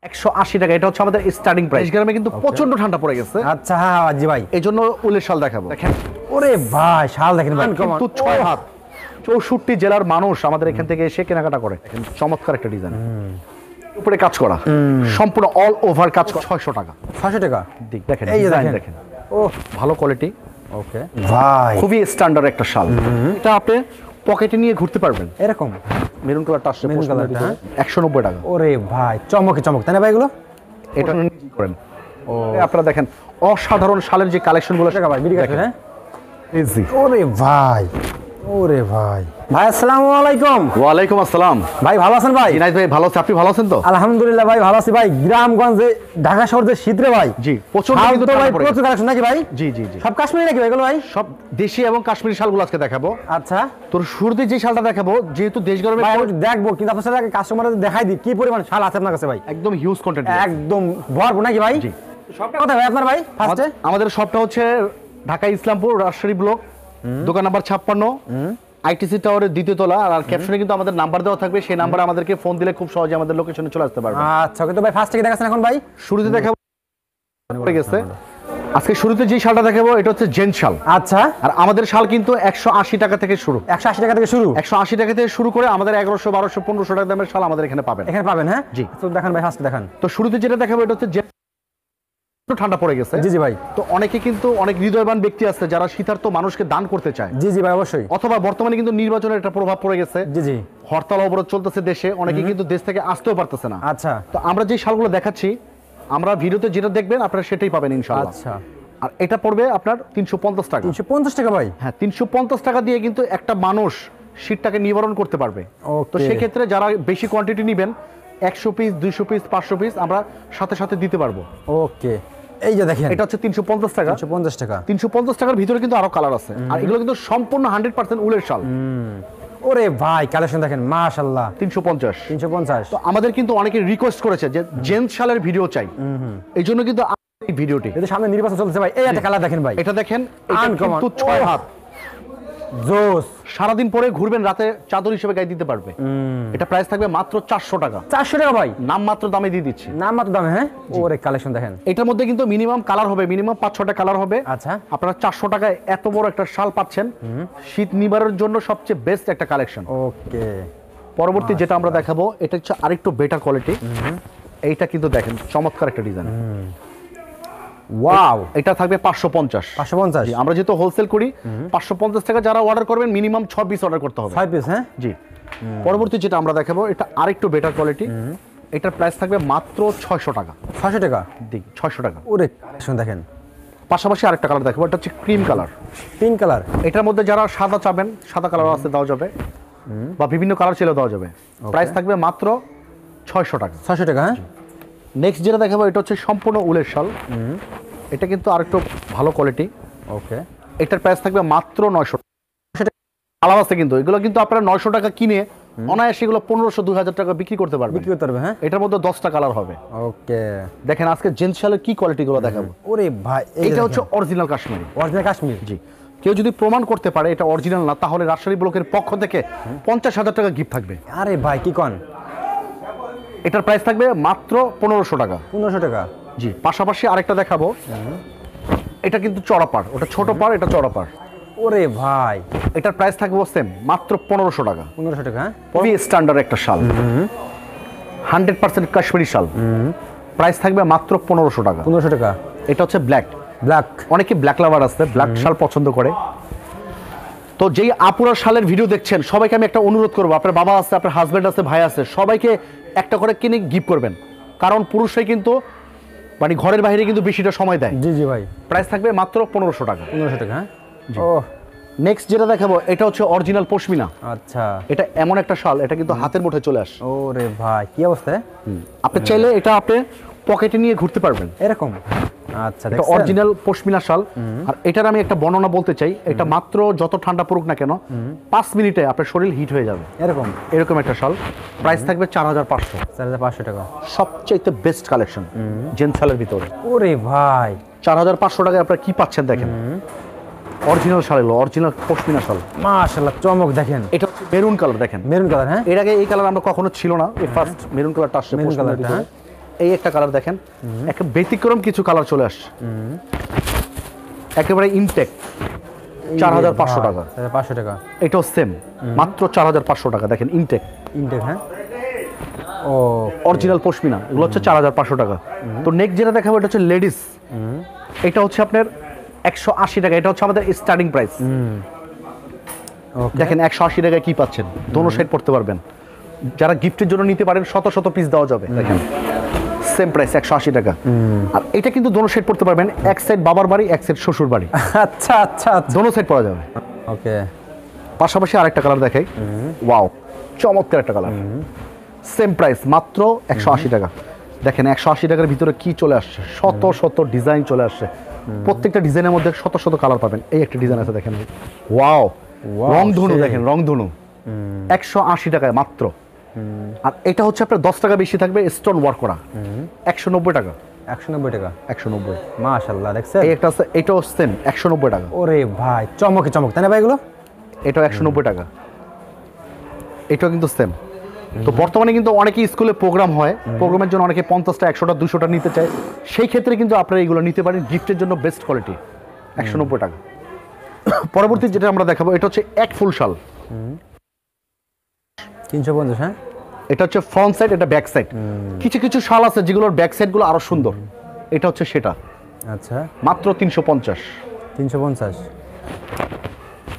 180 টাকা, এটা হচ্ছে আমাদের স্টার্টিং প্রাইস। গ্রামে কিন্তু প্রচন্ড ঠান্ডা পড়ে গেছে। আচ্ছা হ্যাঁ জি ভাই, এই জন্য উলের শাল দেখাবো। দেখেন ওরে ভাই শাল দেখেন ভাই, কিন্তু 6 হাত 64 জেলার মানুষ আমাদের এখান থেকে এসে কেনাকাটা করে। দেখেন চমৎকার একটা ডিজাইন, উপরে কাজ করা, সম্পূর্ণ অল ওভার কাজ করা। 600 টাকা। 600 টাকা দেখেন এই যে ডিজাইন দেখেন, ও ভালো কোয়ালিটি। ওকে ভাই, খুবই স্ট্যান্ডার্ড একটা শাল। এটা আপনি পকেটে নিয়ে ঘুরতে পারবেন। এরকম মেরুন কালারটা আসছে, মেরুন কালারটা 190 টাকা। ওরে ভাই চমকে চমক, তাই না ভাই এগুলো? এটা নিজে করেন। ও আপনারা দেখেন অসাধারণ শালের যে কালেকশনগুলো। টাকা ভাই বিড়ি কাটবেন, হ্যাঁ ইজি। ওরে ভাই, ওরে ভাই, ভাই আসসালামু আলাইকুম। ওয়ালাইকুম আসসালাম। ভাই ভালো আছেন ভাই? জিনাইদ ভাই ভালো আছে, আপনি ভালো আছেন তো? আলহামদুলিল্লাহ ভাই ভালো আছি ভাই। গ্রামগঞ্জে ঢাকা শহর যে শীত রে ভাই, জি প্রচন্ড শাল কিন্তু তো ভাই ঠান্ডা পড়ে প্রচুর গেছে। কালেকশন নাকি ভাই? জি জি জি, সব কাশ্মীরি নাকি ভাই এগুলো ভাই? সব দেশি এবং কাশ্মীরি শালগুলো আজকে দেখাবো। আচ্ছা তোর শুরুতে যে শালটা দেখাবো, যেহেতু দেশ গরমে ভাই আমি দেখবো, কিন্তু আপনার সাথে কাস্টমারদের দেখাই দিই কি পরিমাণ শাল আছে আপনার কাছে ভাই। একদম হিউজ কন্টেন্ট। একদম ভরপুর নাকি ভাই? জি। সবটা কথা ভাই আপনার ভাই ফার্স্টে? আমাদের শপটা হচ্ছে ঢাকা ইসলামপুর রাজশাহী ব্লক, দোকান নাম্বার 56, আইটিসি টাওয়ারের দ্বিতীয় তলা। আর ক্যাপশনে কিন্তু আমাদের নাম্বার দেওয়া থাকবে, সেই নাম্বারে আমাদেরকে ফোন দিলে খুব সহজে আমাদের লোকেশনে চলে আসতে পারবে। আচ্ছা কিন্তু ভাই ফার্স্ট থেকে দেখাচ্ছেন এখন ভাই? শুরুতে দেখাবো পড়ে গেছে। আজকে শুরুতে যে শালটা দেখাবো এটা হচ্ছে জেন্ট শাল। আচ্ছা, আর আমাদের শাল কিন্তু 180 টাকা থেকে শুরু। 180 টাকা থেকে শুরু? 180 টাকা থেকে শুরু করে আমাদের 1100, 1200, 1500 টাকা দামের শাল আমাদের এখানে পাবেন। এখানে পাবেন, হ্যাঁ জি। তো দেখান ভাই, ফার্স্ট দেখান। তো শুরুতে যেটা দেখাবো এটা হচ্ছে ঠান্ডা পড়ে গেছে। জি জি ভাই। তো অনেকে কিন্তু অনেক হৃদয়বান ব্যক্তি আছে যারা শীতার্ত মানুষকে দান করতে চায়। জি জি ভাই অবশ্যই। অথবা বর্তমানে কিন্তু নির্বাচনের একটা প্রভাব পড়ে গেছে। জি জি, হরতাল অবরোধ চলতেছে দেশে, অনেকে কিন্তু দেশ থেকে আসতেও পারতেছে না। আচ্ছা তো আমরা যে শালগুলো দেখাচ্ছি, আমরা ভিডিওতে যেটা দেখবেন আপনারা সেটাই পাবেন ইনশাআল্লাহ। আচ্ছা, আর এটা পড়বে আপনার 350 টাকা। 350 টাকা ভাই? হ্যাঁ 350 টাকা দিয়ে কিন্তু একটা মানুষ শীতটাকে নিবারণ করতে পারবে। তো সেক্ষেত্রে যারা বেশি কোয়ান্টিটি নেবেন, 100 পিস, 200 পিস, 500 পিস আমরা সাথে সাথে দিতে পারবো। ওকে, এই যে দেখেন এটা হচ্ছে 350 টাকা। 350 টাকা। 350 টাকার ভিতরে কিন্তু আরো কালার আছে। আর এগুলো কিন্তু সম্পূর্ণ 100% উলের শাল। ওরে ভাই কালেকশন দেখেন মাশাআল্লাহ। 350। 350। তো আমাদের কিন্তু অনেকে রিকোয়েস্ট করেছে যে জেন্টস শালের ভিডিও চাই, এই জন্য কিন্তু এই ভিডিওটি। এটা সামনে নির্বাচন চলছে ভাই, এই একটা কালার দেখেন ভাই, এটা দেখেন, এটা কিন্তু 6 হাত জোস। সারাদিন পরে ঘুরবেন, রাতে চাদর হিসেবে গায়ে দিতে পারবে। এটা প্রাইস থাকবে মাত্র 400 টাকা। 400 টাকা ভাই? নাম মাত্র দামে দিয়ে দিচ্ছি। নাম মাত্র দামে, হ্যাঁ। ওরে কালেকশন দেখেন। এটার মধ্যে কিন্তু মিনিমাম কালার হবে, মিনিমাম 5-6টা কালার হবে। আচ্ছা, আপনারা 400 টাকায় এত বড় একটা শাল পাচ্ছেন, শীত নিবারের জন্য সবচেয়ে বেস্ট একটা কালেকশন। ওকে, পরবর্তী যেটা আমরা দেখাবো এটা হচ্ছে আরেকটু বেটার কোয়ালিটি। এইটা কিন্তু দেখেন চমৎকার একটা ডিজাইন। ওয়াও, এটা থাকবে 550। 550? আমরা যেহেতু হোলসেল করি, 550 টাকা যারা অর্ডার করবেন মিনিমাম 6 পিস অর্ডার করতে হবে। 5 পিস, হ্যাঁ জি। পরবর্তী যেটা আমরা দেখাবো এটা আরেকটু বেটার কোয়ালিটি। এটার প্রাইস থাকবে মাত্র 600 টাকা। 600 টাকা? 600 টাকা। ওরে কালেকশন দেখেন। পাশাপাশি আরেকটা কালার দেখাবো, এটা হচ্ছে ক্রিম কালার। Pink colour? এটার মধ্যে যারা সাদা চাবেন, সাদা কালার আছে দেওয়া যাবে, বা বিভিন্ন কালার ছিল দেওয়া যাবে। প্রাইস থাকবে মাত্র 600 টাকা। 600 টাকা, হ্যাঁ। নেক্সট যেটা দেখাবো এটা হচ্ছে সম্পূর্ণ উলের শাল। এটা কিন্তু আরেকটু ভালো কোয়ালিটি। ওকে, এটার প্রাইস থাকবে মাত্র 900 টাকা। আলাদা আছে কিন্তু, এগুলো কিন্তু আপনারা 900 টাকা কিনে অনায়াসে এগুলো 1500-2000 টাকা বিক্রি করতে পারবেন। বিক্রি করতে পারবে, হ্যাঁ। এটার মধ্যে 10টা কালার হবে। ওকে, দেখেন আজকে জেন্টস শালের কি কোয়ালিটি গুলো দেখাবো। ওরে ভাই এটা হচ্ছে অরিজিনাল কাশ্মীরি। অরিজিনাল কাশ্মীর? জি। কেউ যদি প্রমাণ করতে পারে এটা অরিজিনাল না, তাহলে রাজশাহী ব্লকের পক্ষ থেকে 50,000 টাকা গিফট থাকবে। আরে ভাই কি কোন? এটার প্রাইস থাকবে মাত্র 1500 টাকা। 1500 টাকা? জি। পাশাপাশি আরেকটা দেখাবো, এটা কিন্তু চড়া পাড়, ওটা ছোট পাড়, এটা চড়া পাড়। ওরে ভাই, এটার প্রাইস থাকবে সেম মাত্র 1500 টাকা। 1500 টাকা, হ্যাঁ। খুবই স্ট্যান্ডার্ড একটা শাল, 100% কাশ্মীরি শাল। প্রাইস থাকবে মাত্র 1500 টাকা। 1500 টাকা। এটা হচ্ছে ব্ল্যাক। ব্ল্যাক? অনেকে ব্ল্যাক লাভার আছে, ব্ল্যাক শাল পছন্দ করে। তো যেই আপুরা শালের ভিডিও দেখছেন সবাইকে আমি একটা অনুরোধ করবো, আপনার বাবা আছে, আপনার হাজব্যান্ড আছে, ভাই আছে, সবাইকে একটা করে কিনে গিফট করবেন। কারণ পুরুষরাই কিন্তু মানে ঘরের বাইরে কিন্তু বেশিটা সময় দেয়। জি জি ভাই। প্রাইস থাকবে মাত্র 1500 টাকা। 1500 টাকা, হ্যাঁ। ও, নেক্সট যেটা দেখাবো এটা হচ্ছে অরিজিনাল পশমিনা। আচ্ছা, এটা এমন একটা শাল, এটা কিন্তু হাতের মুঠে চলে আসে। ওরে ভাই কি অবস্থা! আপনি চাইলে এটা আপনি পকেটে নিয়ে ঘুরতে পারবেন এরকম। আচ্ছা, এটা অরিজিনাল পশমিনা শাল। আর এটার আমি একটা বর্ণনা বলতে চাই, এটা মাত্র যত ঠান্ডা পড়ুক না কেন 5 মিনিটে আপনার শরীর হিট হয়ে যাবে। এরকম একটা শাল। প্রাইস থাকবে 4500। 4500 টাকা। সবচেয়ে বেস্ট কালেকশন জেন্টস শালের ভিতরে। ওরে ভাই, 4500 টাকায় আপনারা কি পাচ্ছেন দেখেন। অরিজিনাল শাল, এগুলো অরিজিনাল পশমিনা শাল। মাশাআল্লাহ চমক দেখেন। এটা হচ্ছে মেরুন কালার। দেখেন মেরুন কালার, হ্যাঁ। এর আগে এই কালার আমরা কখনো ছিল না, এই ফার্স্ট মেরুন কালারটা আসছে। মেরুন কালারটা, হ্যাঁ। এই একটা কালার দেখেন, একটা ব্যতিক্রম কিছু কালার চলে আসছে, একেবারে ইনটেক, 4500 টাকা। 500 টাকা। এটাও সেম, মাত্র 4500 টাকা। দেখেন ইনটেক, ইনটেক, হ্যাঁ। ও, অরিজিনাল পশমিনা, এগুলো হচ্ছে 4500 টাকা। তো নেক্সট যেটা দেখাবো এটা হচ্ছে লেডিস, এটা হচ্ছে আপনার 180 টাকা। এটা হচ্ছে আমাদের স্টার্টিং প্রাইস। ওকে। দেখেন 180 টাকায় কি পাচ্ছেন, দোনো সাইড পড়তে পারবেন। যারা গিফটের জন্য নিতে পারেন শত শত পিস দেওয়া যাবে। দেখেন সেম প্রাইস 180 টাকা। আর এটা কিন্তু দোনো সাইড পড়তে পারবেন, এক সাইড বাবার বাড়ি, এক সাইড শ্বশুর বাড়ি, আচ্ছা আচ্ছা আচ্ছা। দোনো সাইড পরা যাবে। ওকে। পাশাপাশি আরেকটা কালার দেখাই, ওয়াও, চমৎকার একটা কালার। সেম প্রাইস, মাত্র 180 টাকা। দেখেন 180 টাকার ভিতরে কি চলে আসছে, শত শত ডিজাইন চলে আসছে। প্রত্যেকটা ডিজাইনের মধ্যে শত শত কালার পাবেন। এই একটা ডিজাইন আছে দেখেন, ওয়াও, রংধনু দেখেন, রংধনু 180 টাকায় মাত্র। আর এটা হচ্ছে আপনার 10 টাকা বেশি থাকবে, স্টোন ওয়ার্ক করা, 190 টাকা। 190 টাকা। 190, মাশাআল্লাহ, দেখছেন? এই একটা আছে, এটাও সেম 190 টাকা। ওরে ভাই, চমকে চমক, তাই না ভাই এগুলো? এটাও 190 টাকা। এটাও কিন্তু সেম। তো বর্তমানে কিন্তু অনেকেই স্কুলে প্রোগ্রাম হয়, প্রোগ্রামের জন্য অনেকে 50টা 100টা 200টা নিতে চায়, সেই ক্ষেত্রে কিন্তু আপনারা এইগুলো নিতে পারেন, গিফটের জন্য বেস্ট কোয়ালিটি, 190 টাকা। পরবর্তী যেটা আমরা দেখাবো এটা হচ্ছে এক ফুল শাল, 350, হ্যাঁ। এটা হচ্ছে ফ্রন্ট সাইড, এটা ব্যাক সাইড। কিছু কিছু শাল আছে যেগুলোর ব্যাক সাইডগুলো আরো সুন্দর, এটা হচ্ছে সেটা, আচ্ছা, মাত্র 350। 350।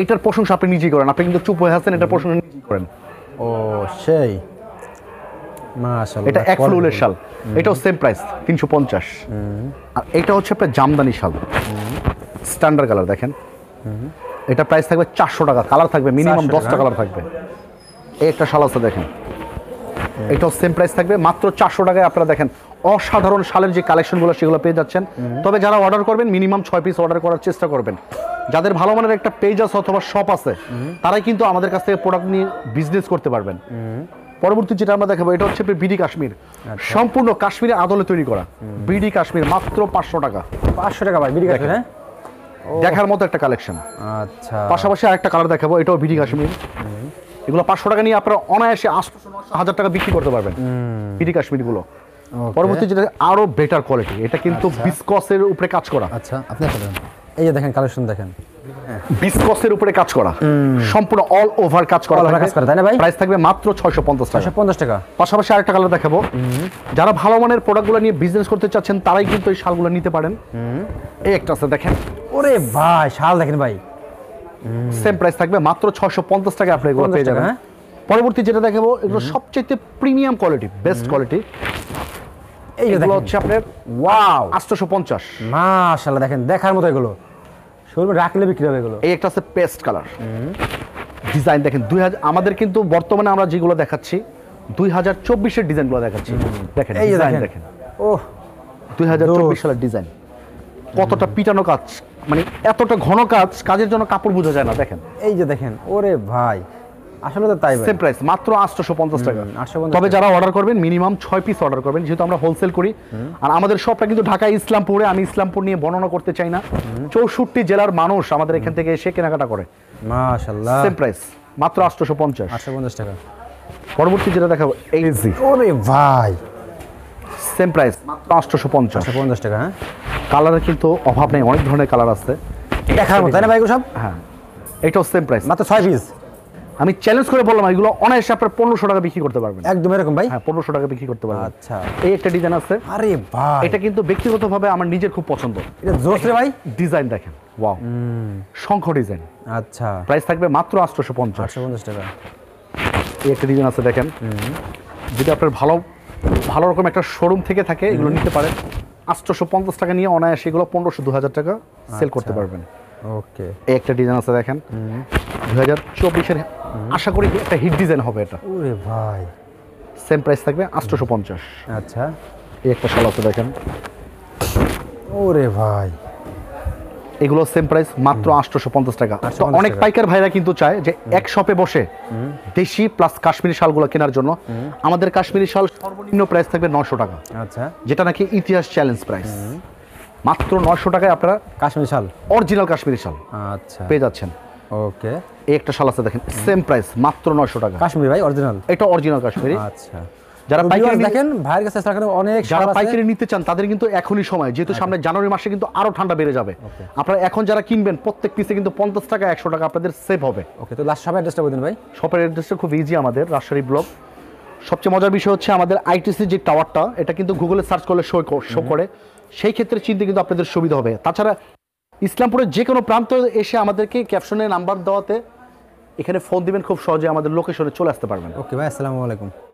এইটার প্রশংসা আপনি নিজেই করেন, আপনি কিন্তু চুপ হয়ে আছেন, এটার প্রশংসা নিজেই করেন। ও সেই, মাশাআল্লাহ। এটা এক ফুলের শাল, এটাও সেম প্রাইস 350। আর এটা হচ্ছে আপনার জামদানি শাল, স্ট্যান্ডার্ড কালার দেখেন, এটা প্রাইস থাকবে 400 টাকা। কালার থাকবে মিনিমাম 10টা কালার থাকবে। এই একটা শাল আছে দেখেন, এটাও সেম প্রাইস থাকবে মাত্র 400 টাকায়। আপনারা দেখেন অসাধারণ শালের যে কালেকশনগুলো সেগুলো পেয়ে যাচ্ছেন। তবে যারা অর্ডার করবেন মিনিমাম 6 পিস অর্ডার করার চেষ্টা করবেন। যাদের ভালো মানের একটা পেজ আছে অথবা শপ আছে, তারাই কিন্তু আমাদের কাছ থেকে প্রোডাক্ট নিয়ে বিজনেস করতে পারবেন। পরবর্তী যেটা আমরা দেখাবো এটা হচ্ছে বিডি কাশ্মীর, সম্পূর্ণ কাশ্মীরের আদলে তৈরি করা বিডি কাশ্মীর, মাত্র 500 টাকা। 500 টাকা ভাই, বিডি কাশ্মীর, হ্যাঁ। দেখার মতো একটা কালেকশন। আচ্ছা, পাশাপাশি আরেকটা কালার দেখাবো, এটাও বিডি কাশ্মীর। এগুলো 500 টাকা নিয়ে আপনারা অনায়াসে 800-900 টাকা বিক্রি করতে পারবেন বিডি কাশ্মীর গুলো। পরবর্তী যেটা আরো বেটার কোয়ালিটি, এটা কিন্তু বিসকসের উপরে কাজ করা। আচ্ছা, আপনি দেখেন, এই যে দেখেন কালেকশন দেখেন, বিসকসের উপরে কাজ করা, সম্পূর্ণ অল ওভার কাজ করা, তাই না ভাই? প্রাইস থাকবে মাত্র 650 টাকা। 650 টাকা। পাশাপাশি আরেকটা কালার দেখাবো, যারা ভালো মানের প্রোডাক্টগুলো নিয়ে বিজনেস করতে চাচ্ছেন তারাই কিন্তু এই শালগুলো নিতে পারেন। এই একটা আছে দেখেন, ওরে ভাই, শাল দেখেন ভাই, সেম প্রাইস থাকবে মাত্র 650 টাকা। আপনি এগুলো পেয়ে যাবেন। পরবর্তী যেটা দেখাবো এগুলো সবচেয়ে প্রিমিয়াম কোয়ালিটি, বেস্ট কোয়ালিটি। এইগুলো হচ্ছে আপনার ওয়াও 850। মাশাআল্লাহ, দেখেন দেখার মতো এগুলো, শোরুমে রাখলে বিক্রি হবে এগুলো। এই একটা আছে পেস্ট কালার ডিজাইন দেখেন, 2000 আমাদের কিন্তু বর্তমানে আমরা যেগুলো দেখাচ্ছি 2024-এর ডিজাইনগুলো দেখাচ্ছি। দেখেন এই যে ডিজাইন দেখেন, ওহ, 2024 সালের ডিজাইন, কতটা পিটানো কাজ, মানে এতটা ঘন কাজ, কাজের জন্য কাপড় বোঝা যায় না। দেখেন এই যে দেখেন, ওরে ভাই, আসলে তো তাই ভাই। সেম প্রাইস মাত্র 850 টাকা। 850 তবে যারা অর্ডার করবেন মিনিমাম 6 পিস অর্ডার করবেন, যেহেতু আমরা হোলসেল করি। আর আমাদের শপটা কিন্তু ঢাকা ইসলামপুরে, আমি ইসলামপুর নিয়ে বর্ণনা করতে চাই না, 64 জেলার মানুষ আমাদের এখান থেকে এসে কেনাকাটা করে। মাশাআল্লাহ, সেম প্রাইস মাত্র 850। 850 টাকা। পরবর্তী যেটা দেখাবো এইজি, ওরে ভাই, সেম প্রাইস মাত্র 850। 850 টাকা, হ্যাঁ। কালারের কিন্তু অভাব নেই, অনেক ধরনের কালার আছে দেখার মতো, তাই না ভাই এগুলো সব? হ্যাঁ, এটাও সেম প্রাইস, মাত্র 6 পিস। আমি চ্যালেঞ্জ করে বললাম এগুলো অনায়াসে আপনার 1500 টাকা বিক্রি করতে পারবেন। একদম এরকম ভাই? হ্যাঁ, 1500 টাকা বিক্রি করতে পারবেন। আচ্ছা, এই একটা ডিজাইন আছে, আরে ভাই, এটা কিন্তু ব্যক্তিগতভাবে আমার নিজের খুব পছন্দ। এটা জোস রে ভাই, ডিজাইন দেখেন, ওয়াও, শঙ্খ ডিজাইন, আচ্ছা, প্রাইস থাকবে মাত্র 850। 850 টাকা। এই একটা ডিজাইন আছে দেখেন, যদি আপনার ভালো ভালো রকম একটা শোরুম থেকে থাকে এগুলো নিতে পারেন। 850 টাকা নিয়ে অনায়াসে এগুলো 1500-2000 টাকা সেল করতে পারবেন। ওকে, এই একটা ডিজাইন আছে দেখেন, 2024-এর আশা করি একটা হিট ডিজাইন হবে এটা। ওরে ভাই, সেম প্রাইস থাকবে 850। আচ্ছা, এই একটা শাল আছে দেখেন, ওরে ভাই, এগুলো সেম প্রাইস মাত্র 850 টাকা। তো 850 অনেক টাকা। পাইকার ভাইরা কিন্তু চায় যে এক শপে বসে দেশি প্লাস কাশ্মীরি শালগুলো কেনার জন্য। আমাদের কাশ্মীরি শাল সর্বনিম্ন প্রাইস থাকবে 900 টাকা, আচ্ছা, যেটা নাকি ইতিহাস চ্যালেঞ্জ প্রাইস। মাত্র 900 টাকায় আপনারা কাশ্মীরি শাল, অরিজিনাল কাশ্মীরি শাল আচ্ছা, পেয়ে যাচ্ছেন। ওকে, এই একটা শাল আছে দেখেন, সেম প্রাইস মাত্র 900 টাকা। কাশ্মীরি ভাই, অরিজিনাল? এটা অরিজিনাল কাশ্মীরি। আচ্ছা, যারা পাইকারি দেখেন ভাইয়ের কাছে এখানে অনেক যারা শাল আছে। পাইকারি নিতে চান তাদের কিন্তু এখনই সময়, যেহেতু সামনে জানুয়ারি মাসে কিন্তু আরো ঠান্ডা বেড়ে যাবে। আপনারা এখন যারা কিনবেন প্রত্যেক পিসে কিন্তু 50 টাকা 100 টাকা আপনাদের সেভ হবে। ওকে, তো লাস্ট শপের অ্যাড্রেসটা বলুন ভাই। শপের অ্যাড্রেসটা খুব ইজি, আমাদের রাজশাহী ব্লক। সবচেয়ে মজার বিষয় হচ্ছে আমাদের আইটিসি যে টাওয়ারটা, এটা কিন্তু গুগলে সার্চ করলে শো করে, সেই ক্ষেত্রে চিনতে কিন্তু আপনাদের সুবিধা হবে। তাছাড়া ইসলামপুরের যে কোনো প্রান্ত এসে আমাদেরকে ক্যাপশনে নাম্বার দেওয়াতে এখানে ফোন দিবেন, খুব সহজে আমাদের লোকেশনে চলে আসতে পারবেন। ওকে ভাই, আসসালামু আলাইকুম।